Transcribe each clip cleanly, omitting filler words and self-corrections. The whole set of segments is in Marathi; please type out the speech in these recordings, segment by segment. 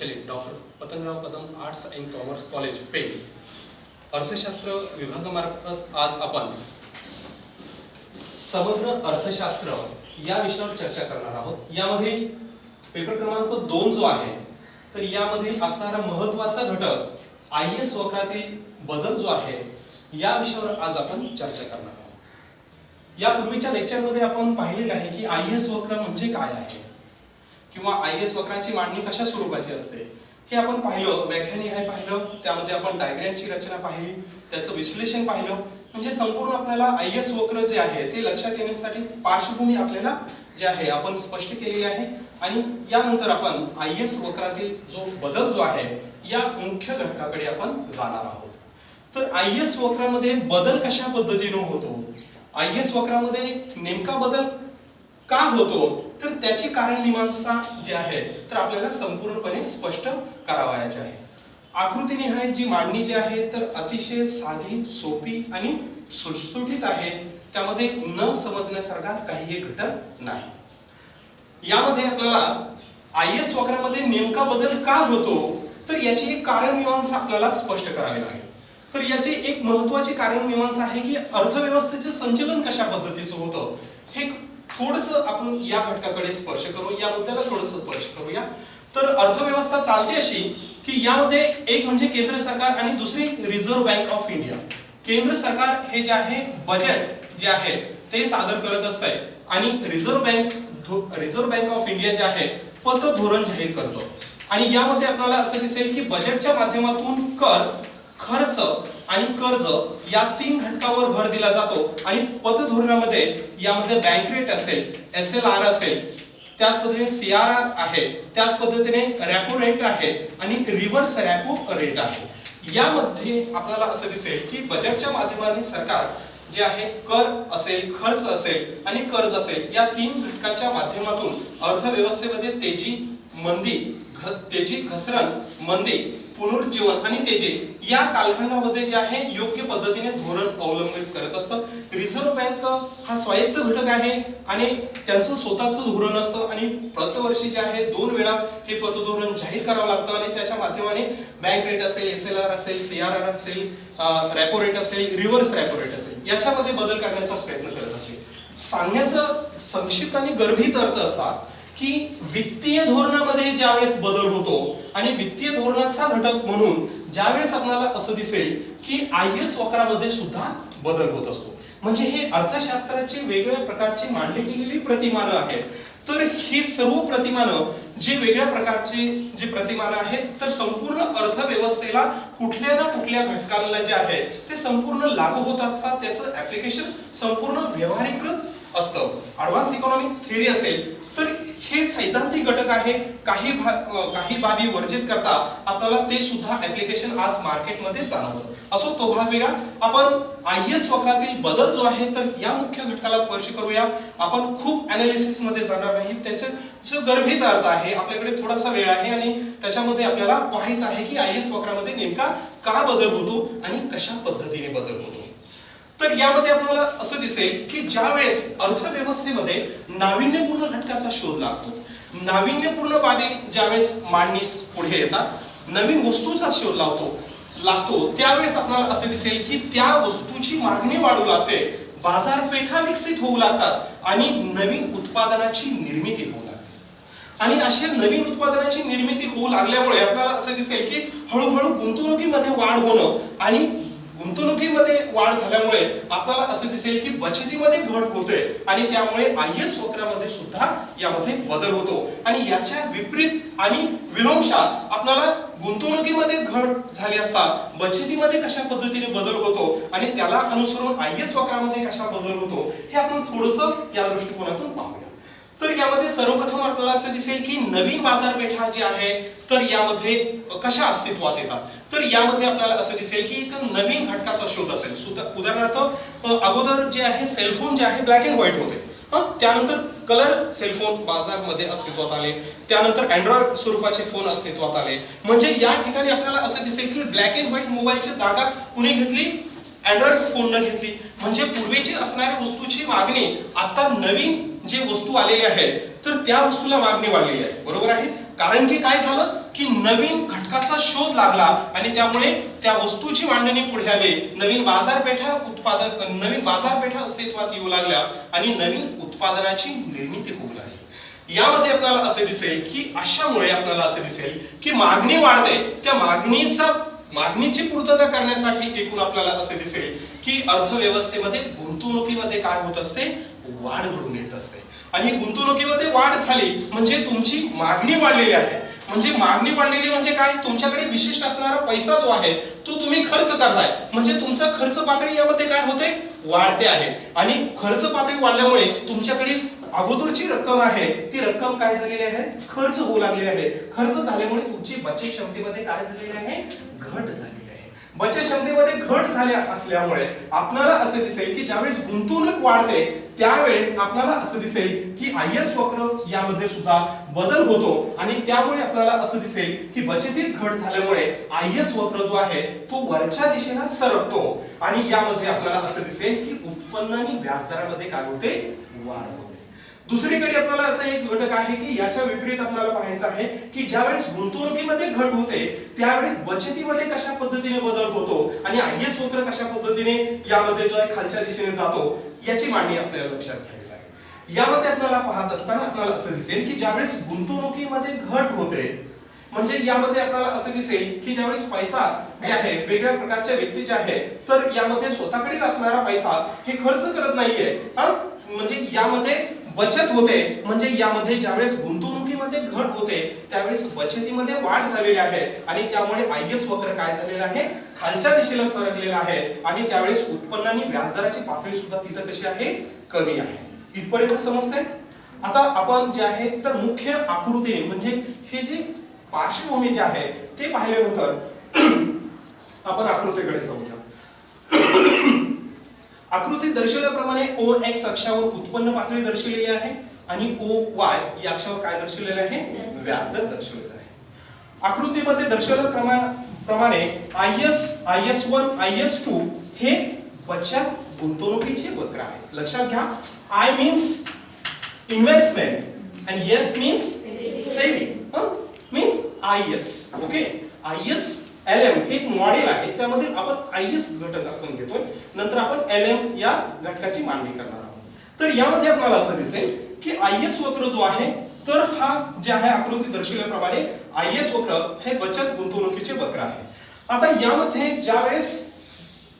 परिचालित doctor Patangrao Kadam arts and commerce college Pen अर्थशास्त्र विभागामार्फत आज आपण समग्र अर्थशास्त्र या विषयावर चर्चा करणार आहोत। यामध्ये पेपर क्रमांक 2 जो आहे तर यामध्ये असणारा महत्त्वाचा घटक आयएस वक्रातील बदल जो आहे या विषयावर आज आपण चर्चा करणार आहोत। यापूर्वीच्या लेक्चरमध्ये आपण पाहिलेलं आहे की आयएस वक्र म्हणजे काय आहे किंवा आयएस वक्राची मांडणी कशा स्वरूपाची असते हे आपण पाहिलं, व्याख्यानिहाय पाहिलं, त्यामध्ये आपण डायग्रामची रचना पाहिली, त्याचं विश्लेषण पाहिलं। म्हणजे संपूर्ण आपल्याला आयएस वक्र जे आहे ते लक्षात येण्यासाठी पार्श्वभूमी आपल्याला जे आहे आपण स्पष्ट केलेली आहे आणि यानंतर आपण आयएस वक्रातील जो बदल जो आहे या मुख्य घटकाकडे आपण जाणार आहोत। तर आयएस वक्रामध्ये बदल कशा पद्धतीने होतो, आयएस वक्रामध्ये नेमका बदल का होतो, तर त्याची कारण मीमांसा जी आहे तर आपल्याला संपूर्णपणे स्पष्ट करावयाची आहे। आकृतीनिहाय जी मांडणी जी आहे तर अतिशय साधी, सोपी आणि सुटसुटीत आहे, त्यामध्ये न समजण्यासारखा काही घटक नाही। यामध्ये आपल्याला आयएस वक्रामध्ये नेमका बदल का होतो तर याची एक कारण मीमांसा आपल्याला स्पष्ट करावी लागेल। तर याची एक महत्त्वाची कारण मीमांसा आहे की अर्थव्यवस्थेचे संचलन कशा पद्धतीचं होतं हे थोडंसं आपण या घटकाकडे स्पर्श करू, या मुद्द्याला थोडंसं स्पर्श करूया। तर अर्थव्यवस्था चालते अशी की यामध्ये एक म्हणजे केंद्र सरकार आणि दुसरी रिझर्व्ह बँक ऑफ इंडिया। केंद्र सरकार हे जे आहे बजेट जे आहे ते सादर करत असते आणि रिझर्व्ह बँक ऑफ इंडिया जे आहे पतधोरण जाहीर करतो आणि यामध्ये आपल्याला असं दिसेल की बजेटच्या माध्यमातून कर, खर्च आणि कर्ज या 3 घटकावर भर दिला जातो आणि पतधोरणामध्ये यामध्ये बँक रेट असेल, एसएलआर असेल, त्याच पद्धतीने सीआरआर आहे, त्याच पद्धतीने रॅपो रेट आहे आणि रिव्हर्स रॅपो रेट आहे। यामध्ये आपल्याला असं दिसेल की बजेटच्या माध्यमाने सरकार जे आहे कर असेल, खर्च असेल आणि कर्ज असेल या 3 घटकाच्या माध्यमातून अर्थव्यवस्थेमध्ये तेजी, मंदी, तेजी, घसरण, मंदी, पुनरुज्जीवन आणि तेजी या कालखंडामध्ये जे आहे योग्य पद्धतीने धोरण अवलंबित करत असतं। रिझर्व्ह बँक हा स्वायत्त घटक आहे आणि त्यांचं स्वतःचं धोरण असतं आणि प्रतिवर्षी जे आहे 2 वेळा हे पतधोरण जाहीर करावं लागतं आणि त्याच्या माध्यमाने बँक रेट असेल, एसएलआर असेल, सीआरआर असेल, रॅपो रेट असेल, रिव्हर्स रॅपो रेट असेल याच्यामध्ये बदल करण्याचा प्रयत्न करत असेल। सांगण्याचा संक्षिप्त आणि गर्भित अर्थ असा की वित्तीय धोरणामध्ये ज्यावेळेस बदल होतो आणि वित्तीय धोरणाचा घटक म्हणून ज्यावेळेस आपल्याला असं दिसेल की आयएस वक्रामध्ये सुद्धा बदल होत असतो। म्हणजे हे अर्थशास्त्राची वेगवेगळ्या प्रकारची मांडली गेलेली प्रतिमानं आहेत। तर ही सर्व प्रतिमानं जे वेगळ्या प्रकारचे जे प्रतिमानं आहेत तर संपूर्ण अर्थव्यवस्थेला कुठल्या ना कुठल्या घटकाला जे आहे ते संपूर्ण लागू होत असतात, त्याचं ऍप्लिकेशन संपूर्ण व्यवहारीकृत असतं। ऍडव्हान्स इकॉनॉमिक थिअरी असेल तर हे सैद्धांतिक घटक आहे, काही बाबी वर्जित करता आपल्याला ते सुद्धा ऍप्लिकेशन आज मार्केटमध्ये जाणवतं। असो तो भाग वेगळा, आपण आयएस वक्रातील बदल जो आहे तर या मुख्य घटकाला स्पर्श करूया। आपण खूप अनालिसिस मध्ये जाणार नाही, त्याचे जो गर्भित अर्थ आहे आपल्याकडे थोडासा वेळ आहे आणि त्याच्यामध्ये आपल्याला पाहायचं आहे की आयएस वक्रामध्ये नेमका का बदल होतो आणि कशा पद्धतीने बदल होतो। तर यामध्ये आपल्याला असं दिसेल की ज्यावेळेस अर्थव्यवस्थेमध्ये नाविन्यपूर्ण घटकाचा शोध लागतो, नाविन्यपूर्ण बाबी ज्यावेळेस मांडणीस पुढे येतात, नवीन वस्तूचा शोध लागतो त्यावेळेस आपल्याला असं दिसेल की त्या वस्तूची मागणी वाढू लागते, बाजारपेठा विकसित होऊ लागतात आणि नवीन उत्पादनाची निर्मिती होऊ लागते। आणि अशा नवीन उत्पादनाची निर्मिती होऊ लागल्यामुळे आपल्याला असं दिसेल की हळूहळू गुंतवणुकीमध्ये वाढ होणं आणि गुंतवणुकीमध्ये वाढ झाल्यामुळे आपल्याला असं दिसेल की बचतीमध्ये घट होते आणि त्यामुळे आयएस वक्रामध्ये सुद्धा यामध्ये बदल होतो आणि याच्या विपरीत आणि विलोमशात आपल्याला गुंतवणुकीमध्ये घट झाली असता बचतीमध्ये कशा पद्धतीने बदल होतो आणि त्याला अनुसरून आयएस वक्रामध्ये कशा बदल होतो हे आपण थोडंसं या दृष्टिकोनातून पाहूया। तर यामध्ये सर्वप्रथम आपल्याला असं दिसेल की नवीन बाजारपेठा जी आहे तर यामध्ये कशा अस्तित्वात येतात। तर यामध्ये आपल्याला असं दिसेल की एक नवीन घटकाचा शोध असेल। उदाहरणार्थ अगोदर जे आहे सेलफोन जे आहे ब्लॅक अँड व्हाईट होते, त्यानंतर कलर सेलफोन बाजारमध्ये अस्तित्वात आले, त्यानंतर अँड्रॉइड स्वरूपाचे फोन अस्तित्वात आले। म्हणजे या ठिकाणी आपल्याला असं दिसेल की ब्लॅक अँड व्हाईट मोबाईलची जागा कुणी घेतली, अँड्रॉइड फोन न घेतली। म्हणजे पूर्वीची असणाऱ्या वस्तूची मागणी आता नवीन जे वस्तू आलेले आहेत तर त्या वस्तूला मागणी वाढलेली आहे, बरोबर आहे। कारण की काय झालं की नवीन घटकाचा शोध लागला आणि त्यामुळे त्या वस्तूची मांडणी पुढे आली, नवीन बाजारपेठा अस्तित्वात येऊ लागल्या आणि नवीन उत्पादनाची निर्मिती होऊ लागली। यामध्ये आपल्याला असे दिसेल की अशामुळे आपल्याला असे दिसेल की मागणी वाढते, त्या मागणीची पूर्तता करण्यासाठी एकूण आपल्याला असे दिसेल की अर्थव्यवस्थेमध्ये गुंतवणुकीमध्ये काय होत असते, वाढ घडून येत असते। आणि गुंतवणुकीमध्ये वाढ झाली म्हणजे तुमची मागणी वाढलेली आहे, म्हणजे मागणी वाढलेली म्हणजे काय, तुमच्याकडे विशिष्ट असणारा पैसा जो आहे तो तुम्ही खर्च करताय, म्हणजे तुमचा खर्च पातळी यामध्ये काय होते, वाढते आहे। आणि खर्च पातळी वाढल्यामुळे तुमच्याकडे अगोदरची रक्कम आहे ती रक्कम काय झालेली आहे, खर्च होऊ लागलेली आहे। खर्च झाल्यामुळे तुमची बचत क्षमतेमध्ये काय झालेली आहे, घट झालेली आहे। बचत क्षमतेमध्ये घट झाल्या असल्यामुळे आपल्याला असे दिसेल की ज्यावेळेस गुंतवणूक वाढते त्यावेळेस आपल्याला असं दिसेल की आयएस वक्र यामध्ये सुद्धा बदल होतो आणि त्यामुळे आपल्याला असं दिसेल की बचतीत घट झाल्यामुळे आयएस वक्र जो आहे तो वरच्या दिशेला सरकतो आणि यामध्ये आपल्याला असं दिसेल की उत्पन्न आणि व्याजदरामध्ये काय होते, वाढ होते। दुसरीकडे आपल्याला असा एक घटक आहे की याच्या विपरीत आपल्याला पाहायचं आहे की ज्यावेळेस गुंतवणुकीमध्ये घट होते त्यावेळेस बचतीमध्ये कशा पद्धतीने बदल होतो आणि आयएस वक्र कशा पद्धतीने यामध्ये जो आहे खालच्या दिशेने जातो याची मांडणी आपल्याला लक्षात घ्यावी लागेल। यामध्ये आपल्याला पाहत असताना आपल्याला असं दिसेल की ज्यावेळेस गुंतवणुकीमध्ये घट होते म्हणजे यामध्ये आपल्याला असं दिसेल की ज्यावेळेस पैसा जे आहे वेगवेगळ्या प्रकारच्या व्यक्ती जे आहे तर यामध्ये स्वतःकडे असणारा पैसा हे खर्च करत नाहीये, म्हणजे यामध्ये बचत होते, म्हणजे यामध्ये ज्यावेळेस गुंतवणुकीमध्ये घट होते त्यावेळेस बचतीमध्ये वाढ झालेली आहे आणि त्यामुळे आयएस वक्र काय झालेला आहे, खालच्या दिशेला सरकलेला आहे आणि त्यावेळेस उत्पन्न आणि व्याजदराची पातळी सुद्धा तिथं कशी आहे, कमी आहे। इथपर्यंत समजते। आता आपण जे आहे तर मुख्य आकृती म्हणजे हे जे पार्श्वभूमी जे आहे ते पाहिल्यानंतर आपण आकृतीकडे जाऊया। आकृतीत दर्शवल्याप्रमाणे ओ एक्स अक्षावर उत्पन्न पातळी दर्शवलेली आहे आणि ओ वाय या अक्षावर काय दर्शवलेले आहे, व्याजदर दर्शवलेला आहे। आकृतीमध्ये दर्शवल्याप्रमाणे IS1 IS2 हे बचत गुंतवणुकीचे वक्र आहे। लक्षात घ्या, I means investment and yes means saving, means IS, okay? IS LM हे एक मॉडेल आहे, त्यामध्ये आपण IS घटक आपण घेतोय, नंतर आपण LM या घटकाची मांडणी करणार आहोत। तर यामध्ये आपल्याला असं दिसेल की IS वक्र जो आहे तर हा जे आहे आकृती दर्शवल्याप्रमाणे IS वक्र हे बचत गुंतवणुकीचे वक्र आहे। आता यामध्ये ज्यावेळेस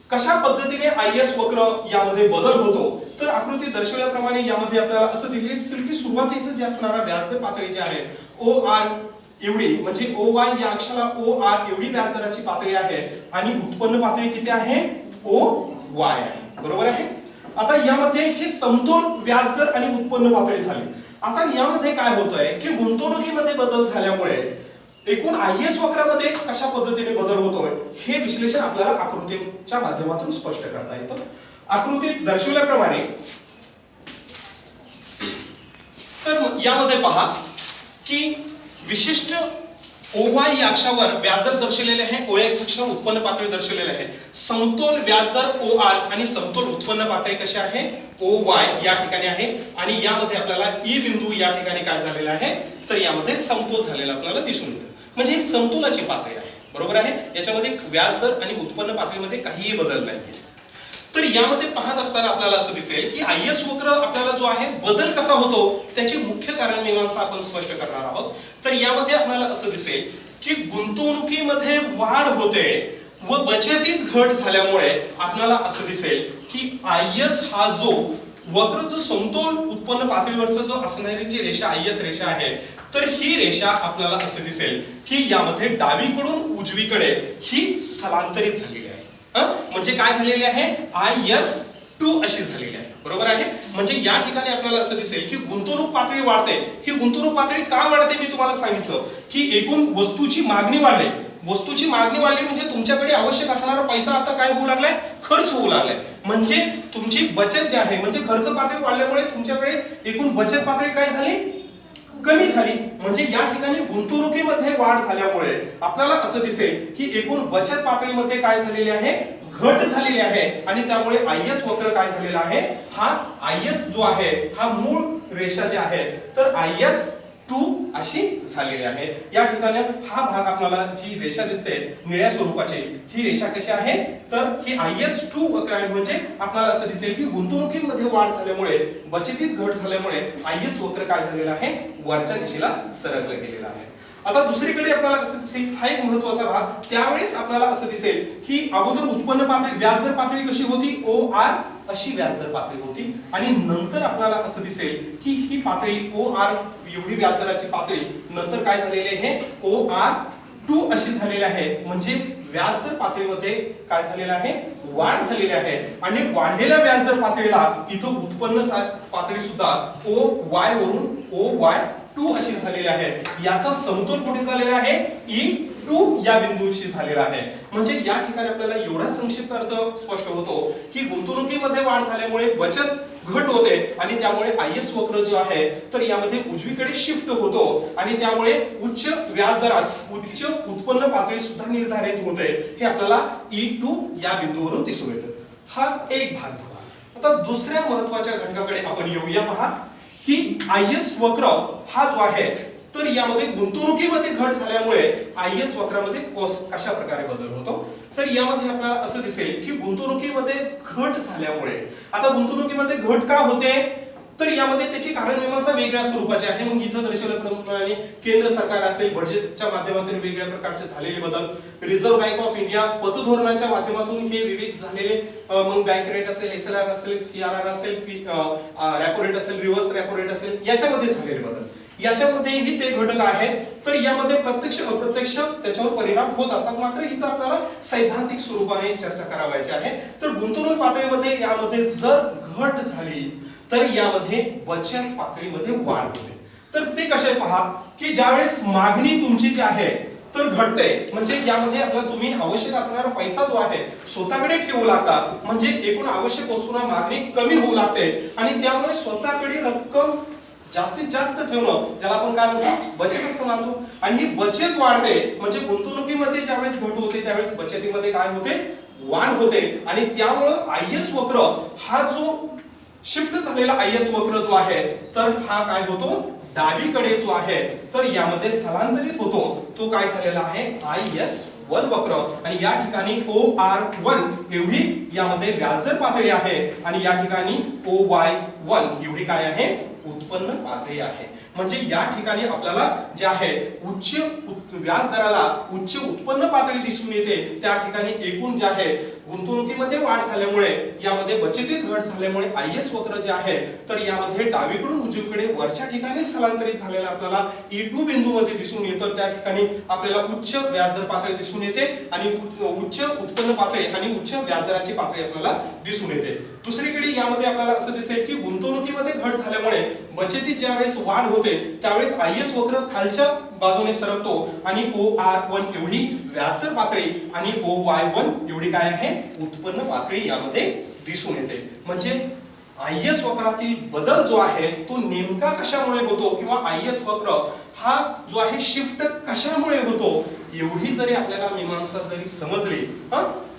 कशा पद्धतीने IS वक्र यामध्ये बदल होतो तर आकृती दर्शवल्याप्रमाणे यामध्ये आपल्याला असं दिसेल की सुरुवातीचं जे असणारा व्याजदर पातळी जी आहे OR एवढी, म्हणजे OY या अक्षाला OR एवढी व्याजदराची पातळी आहे आणि उत्पन्न पातळी किती आहे, OY आहे, बरोबर आहे। आता यामध्ये हे समतोल व्याजदर आणि उत्पन्न पातळी झाली। आता यामध्ये काय होतंय की गुंतवणुकीमध्ये बदल झाल्यामुळे एकूण IS वक्रामध्ये कशा पद्धतीने बदल होतोय हे विश्लेषण आपल्याला आकृतीच्या माध्यमातून स्पष्ट करता येतं। आकृतीत दर्शवल्याप्रमाणे तर यामध्ये पहा की विशिष्ट OY या अक्षावर व्याजदर दर्शवलेले आहे, OX अक्षावर उत्पन्न पातळी दर्शवलेले आहे। समतोल व्याजदर OR आणि समतोल उत्पन्न पातळी कशी आहे, OY या ठिकाणी आहे आणि यामध्ये आपल्याला E बिंदू या ठिकाणी काय झालेला आहे तर यामध्ये समतोल झालेला आपल्याला दिसून येतो, म्हणजे समतोलाची पातळी आहे, बरोबर आहे। याच्यामध्ये व्याजदर आणि उत्पन्न पातळीमध्ये काहीही बदल नाही। तर यामध्ये पाहत असताना आपल्याला असं दिसेल की IS वक्र आपल्याला जो आहे बदल कसा होतो त्याची मुख्य कारण मीमांसा आपण स्पष्ट करणार आहोत। तर यामध्ये आपल्याला असं दिसेल की गुंतवणुकीमध्ये वाढ होते व बचतीत घट झाल्यामुळे आपल्याला असं दिसेल की IS हा जो वक्र जो समतोल उत्पन्न पातळीवरचा जो असणारी जी रेषा IS रेषा आहे तर ही रेषा आपल्याला असं दिसेल की यामध्ये डावीकडून उजवीकडे ही स्थलांतरित झालेली आहे, म्हणजे काय झालेली आहे, IS2 अशी झालेली आहे, बरोबर आहे। म्हणजे या ठिकाणी आपल्याला असं दिसेल की गुंतवणूक पातळी वाढते। ही गुंतवणूक पातळी का वाढते मी तुम्हाला सांगितलं की एकूण वस्तूची मागणी वाढली, वस्तूची मागणी वाढली म्हणजे तुमच्याकडे आवश्यक असणारा पैसा आता काय होऊ लागलाय, खर्च होऊ लागलाय, म्हणजे तुमची बचत जी आहे म्हणजे खर्च पातळी वाढल्यामुळे तुमच्याकडे एकूण बचत पातळी काय झाली, कमी झाली। म्हणजे या ठिकाणी गुंतवणुकीमध्ये वाढ झाल्यामुळे आपल्याला असं दिसेल की एकूण बचत पातळीमध्ये काय झालेली आहे, घट झालेली आहे आणि त्यामुळे IS वक्र काय झालेला आहे, हा IS जो आहे हा मूळ रेषा जी आहे तर IS टू अशी झालेली आहे. या ठिकाणी हा भाग आपल्याला जी रेषा दिसते निळ्या स्वरूपाची, ही रेषा कशी आहे तर ही IS2 वक्र आहे. म्हणजे आपल्याला असं दिसेल की गुंतवणुकीमध्ये वाढ झाल्यामुळे, बचतीत घट झाल्यामुळे IS वक्र काय झालेला आहे, वरच्या दिशेला सरकलं गेलेलं आहे. आता दुसरीकडे आपल्याला असं दिसेल, हा एक महत्त्वाचा भाग, त्यावेळेस आपल्याला असं दिसेल की अगोदर उत्पन्न पातळी, व्याजदर पातळी कशी होती, OR अशी व्याजदर पातळी होती, आणि नंतर आपल्याला असं दिसेल की ही पातळी OR एवढी व्याजदराची पातळी नंतर काय झालेली आहे, OR2 अशी झालेली आहे. म्हणजे व्याजदर पातळीमध्ये काय झालेलं आहे, वाढ झालेली आहे. आणि वाढलेल्या व्याजदर पातळीला इथं उत्पन्न पातळी सुद्धा OY वरून OY2 अशी झालेली आहे. याचा समतोल कुठे झालेला आहे, E2 या बिंदूशी झालेला आहे. म्हणजे या ठिकाणी आपल्याला एवढा संक्षिप्त अर्थ स्पष्ट होतो की गुंतवणुकीमध्ये वाढ झाल्यामुळे बचत घट होते, आणि त्यामुळे IS वक्र जो आहे तर यामध्ये उजवीकडे शिफ्ट होतो, आणि त्यामुळे उच्च व्याजदरास उच्च उत्पन्न पातळी सुद्धा निर्धारित होते. हे आपल्याला E2 या बिंदूवरून दिसून येतं. हा एक भाग झाला. आता दुसऱ्या महत्त्वाच्या घटकाकडे आपण येऊया. पहा की IS वक्र हा जो आहे तर यामध्ये गुंतवणुकीमध्ये घट झाल्यामुळे IS वक्रामध्ये कशा प्रकारे बदल होतो, तर यामध्ये आपल्याला असं दिसेल की गुंतवणुकीमध्ये घट झाल्यामुळे, आता गुंतवणुकीमध्ये घट का होते तर यामध्ये त्याची कारण मीमांसा वेगळ्या स्वरूपाची आहे. मग इथं दर्शवल्याप्रमाणे केंद्र सरकार असेल बजेटच्या माध्यमातून वेगवेगळ्या प्रकारचे झालेले बदल, रिझर्व्ह बँक ऑफ इंडिया पतधोरणाच्या माध्यमातून हे विविध झालेले, मग बँक रेट असेल, SLR असेल, CRR असेल, रेपो रेट असेल, रिव्हर्स रेपो रेट असेल, याच्यामध्ये झालेले बदल, याच्यामध्येही ते घटक आहेत. तर यामध्ये प्रत्यक्ष अप्रत्यक्ष त्याच्यावर परिणाम होत असतात. मात्र इथं आपल्याला सैद्धांतिक स्वरूपाने चर्चा करायची आहे. तर गुंतवणूक पातळीमध्ये यामध्ये जर घट झाली तर यामध्ये बचत पातळीमध्ये वाढ होते. तर ते कसे पहा की ज्यावेळेस मागणी तुमची जी आहे तर घटते, म्हणजे यामध्ये आपल्याला तुम्ही आवश्यक असणारा पैसा जो आहे स्वतःकडे ठेवू लागता, म्हणजे एकूण आवश्यक वस्तूंना मागणी कमी होऊ लागते, आणि त्यामुळे स्वतःकडे रक्कम जास्तीत जास्त ठेवणं, ज्याला आपण काय म्हणतो बचत असं मानतो, आणि ही बचत वाढते. म्हणजे गुंतवणुकीमध्ये ज्यावेळेस घट होते त्यावेळेस बचतीमध्ये काय होते, वाढ होते. आणि त्यामुळं IS वक्र हा जो शिफ्ट झालेला IS वक्र जो आहे तर हा काय होतो, डावीकडे जो आहे तर यामध्ये स्थलांतरित होतो. तो काय झालेला आहे, IS1 वक्र, आणि या ठिकाणी OR1 एवढी यामध्ये व्याजदर पातळी आहे, आणि या ठिकाणी OY1 एवढी काय आहे, उत्पन्न पातळी आहे. म्हणजे या ठिकाणी आपल्याला जे आहे उच्च व्याजदराला उच्च उत्पन्न पातळी दिसून येते. त्या ठिकाणी एकूण जे आहे गुंतवणुकीमध्ये वाढ झाल्यामुळे, यामध्ये बचतीत घट झाल्यामुळे IS वक्र जे आहे तर यामध्ये डावीकडून उजवीकडे वरच्या ठिकाणी स्थलांतरित झालेला आपल्याला E2 बिंदूमध्ये दिसून येतं. त्या ठिकाणी आपल्याला उच्च व्याजदर पातळी दिसून येते, आणि उच्च उत्पन्न पातळी आणि उच्च व्याजदराची पातळी आपल्याला दिसून येते. दुसरीकडे यामध्ये आपल्याला असं दिसेल की गुंतवणुकीमध्ये घट झाल्यामुळे बचतीत ज्यावेळेस वाढ होते त्यावेळेस IS वक्र खालच्या बाजूने सरकतो, आणि OR1 एवढी व्याजदर पातळी आणि OY1 एवढी काय आहे, उत्पन्न पातळी यामध्ये दिसून येते. म्हणजे IS वक्रातील बदल जो आहे तो नेमका कशामुळे होतो, किंवा IS वक्र हा जो आहे शिफ्ट कशामुळे होतो, एवढी जरी आपल्याला मीमांसा जरी समजली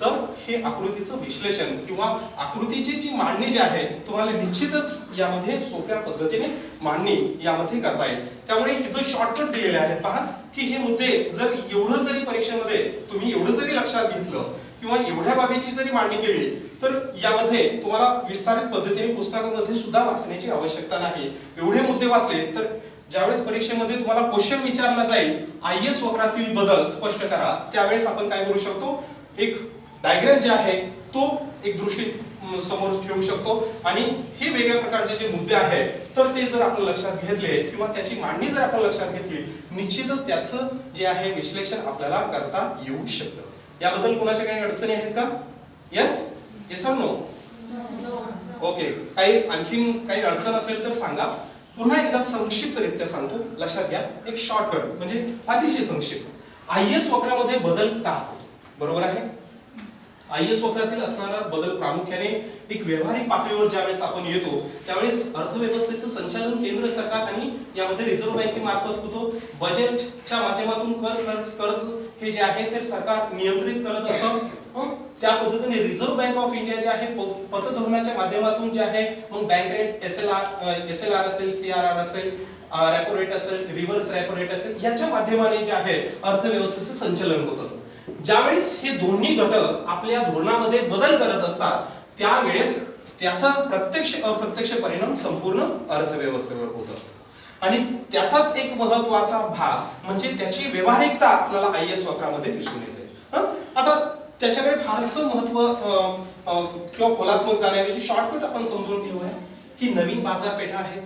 तर हे आकृतीचं विश्लेषण किंवा आकृतीची जी मांडणी जी आहे तुम्हाला निश्चितच यामध्ये सोप्या पद्धतीने मांडणी यामध्ये करता येईल. त्यामुळे इथं शॉर्टकट दिलेले आहेत. पहा की हे मुद्दे जर एवढं जरी परीक्षेमध्ये तुम्ही एवढं जरी लक्षात घेतलं किंवा एवढ्या बाबीची जरी मांडणी केली तर यामध्ये तुम्हाला विस्तारित पद्धतीने पुस्तकामध्ये सुद्धा वाचण्याची आवश्यकता नाही. एवढे मुद्दे वाचले तर ज्यावेळेस परीक्षेमध्ये तुम्हाला क्वेश्चन विचारला जाईल IS वक्रातील बदल स्पष्ट करा, त्यावेळेस आपण काय करू शकतो, एक डायग्राम जे आहे तो एक दृष्टी समोर ठेवू शकतो, आणि हे वेगळ्या प्रकारचे जे मुद्दे आहेत तर ते जर आपण लक्षात घेतले किंवा त्याची मांडणी जर आपण लक्षात घेतली, निश्चितच त्याचं जे आहे विश्लेषण आपल्याला करता येऊ शकतं. याबद्दल कोणाच्या काही अडचणी आहेत का? यस येस और नो? ओके. काही आणखीन काही अडचण असेल तर सांगा. पुन्हा एकदा संक्षिप्तरित्या सांगतो, लक्षात घ्या. एक शॉर्टकट म्हणजे अतिशय संक्षिप्त. IS वक्रामध्ये बदल का होतो, बरोबर आहे? IS वक्रातील असणारा बदल प्रामुख्याने एक व्यावहारिक पातळीवर ज्यावेळेस आपण येतो त्यावेळेस अर्थव्यवस्थेचं संचालन केंद्र सरकार आणि यामध्ये रिझर्व्ह बँकेमार्फत होतो. बजेटच्या माध्यमातून कर्ज हे जे आहे ते सरकार नियंत्रित करत असतं. त्या पद्धतीने रिझर्व्ह बँक ऑफ इंडिया जे आहे पतधोरणाच्या माध्यमातून जे आहे मग बँक रेट SLR असेल, CRR असेल, रेपो रेट असेल, रिव्हर्स रेपो रेट असेल, याच्या माध्यमाने जे आहे अर्थव्यवस्थेचं संचलन होत असतं. ज्यावेळेस हे दोन्ही घटक आपल्या धोरणामध्ये बदल करत असतात त्यावेळेस त्याचा प्रत्यक्ष अप्रत्यक्ष परिणाम संपूर्ण अर्थव्यवस्थेवर होत असतो. आणि त्याचाच एक महत्वाचा भाग म्हणजे त्याची व्यवहारिकता आपल्याला IAS वक्रामध्ये दिसून येते. आता त्याच्याकडे फारसं महत्व किंवा खोलात्मक जाण्याऐवजी शॉर्टकट आपण समजून घेऊया की नवीन बाजारपेठा आहेत,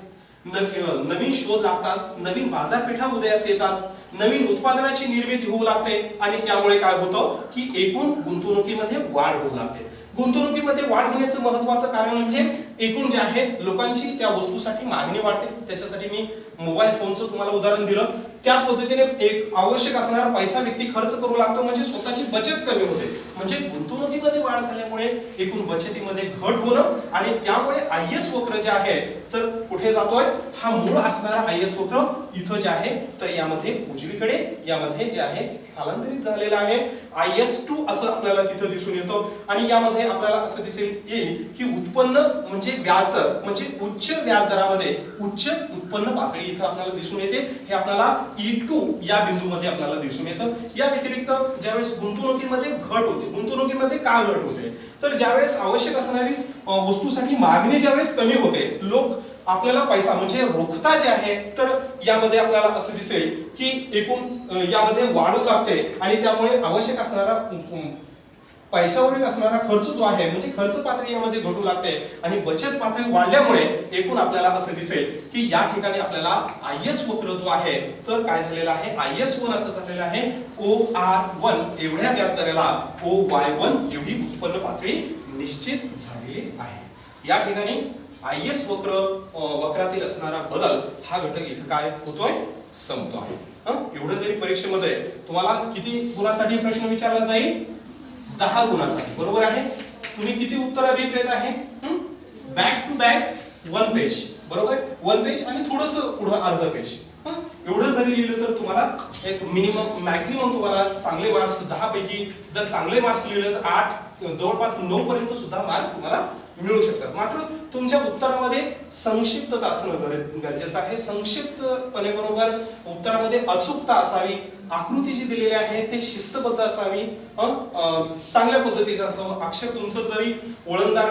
नवीन शोध लागतात, नवीन बाजारपेठा उदयास येतात, नवीन उत्पादनाची निर्मिती होऊ लागते आणि त्यामुळे काय होतं की एकूण गुंतवणुकीमध्ये वाढ होऊ लागते. गुंतवणुकीमध्ये वाढ होण्याचं महत्त्वाचं कारण म्हणजे एकूण जे आहे लोकांची त्या वस्तूसाठी मागणी वाढते. त्याच्यासाठी मी मोबाईल फोनचं तुम्हाला उदाहरण दिलं. त्याच पद्धतीने एक आवश्यक असणारा पैसा व्यक्ती खर्च करू लागतो म्हणजे स्वतःची बचत कमी होते. म्हणजे गुंतवणुकीमध्ये वाढ झाल्यामुळे एकूण बचतीमध्ये घट होणं आणि त्यामुळे IAS वक्र जे आहे तर कुठे जातोय, हा मूळ असणारा IAS वक्र इथं जे आहे तर यामध्ये उजवीकडे यामध्ये जे आहे स्थलांतरित झालेला आहे. IS2 असं आपल्याला तिथं दिसून येतो आणि यामध्ये आपल्याला असं दिसेल येईल की उत्पन्न म्हणजे व्याजदर म्हणजे उच्च व्याजदरामध्ये उच्च उत्पन्न पातळी इथं आपल्याला दिसून येते. हे आपल्याला E2 या बिंदूमध्ये आपल्याला दिसून येतं. या व्यतिरिक्त ज्यावेळेस गुंतवणुकीमध्ये घट होते, गुंतवणुकीमध्ये का घट होते तर ज्यावेळेस आवश्यक असणारी वस्तूसाठी मागणी ज्यावेळेस कमी होते, लोक आपल्याला पैसा म्हणजे रोखता जे आहे तर यामध्ये आपल्याला असं दिसेल की एकूण यामध्ये वाढू लागते आणि त्यामुळे आवश्यक असणारा पैशावरील असणारा खर्च जो आहे म्हणजे खर्च पातळी यामध्ये घटू लागते आणि बचत पातळी वाढल्यामुळे एकूण आपल्याला असं दिसेल की या ठिकाणी आपल्याला IAS वक्र जो आहे तर काय झालेला आहे, IS1 असं झालेलं आहे. OR1 एवढ्या व्याजदराला OY1 एवढी उत्पन्न पातळी निश्चित झालेली आहे. या ठिकाणी IAS वक्रातील असणारा बदल हा घटक इथं काय होतोय, संपतो आहे. एवढं जरी परीक्षेमध्ये तुम्हाला किती गुणासाठी प्रश्न विचारला जाईल, 10 गुणासाठी, बरोबर आहे. तुम्ही किती उत्तर अभिप्रेत आहे, बॅक टू बॅक 1 पेज, बरोबर, 1 पेज आणि थोडस पुढे अर्ध पेज. एवढं जरी लिहिलं तर तुम्हाला एक मिनिमम मॅक्सिमम तुम्हाला चांगले मार्क्स 10 पैकी जर चांगले मार्क्स लिहिले तर 8 जवळपास 9 पर्यंत सुद्धा मार्क्स तुम्हाला मिळू शकतात. मात्र तुमच्या उत्तरामध्ये संक्षिप्तता असणं गरजेचं आहे. संक्षिप्तपणे बरोबर उत्तरामध्ये अचूकता असावी, आकृती जी दिलेली आहे ते शिस्तबद्ध असावी, चांगल्या पद्धतीचं असावं. अक्षर तुमचं जरी ओळंदार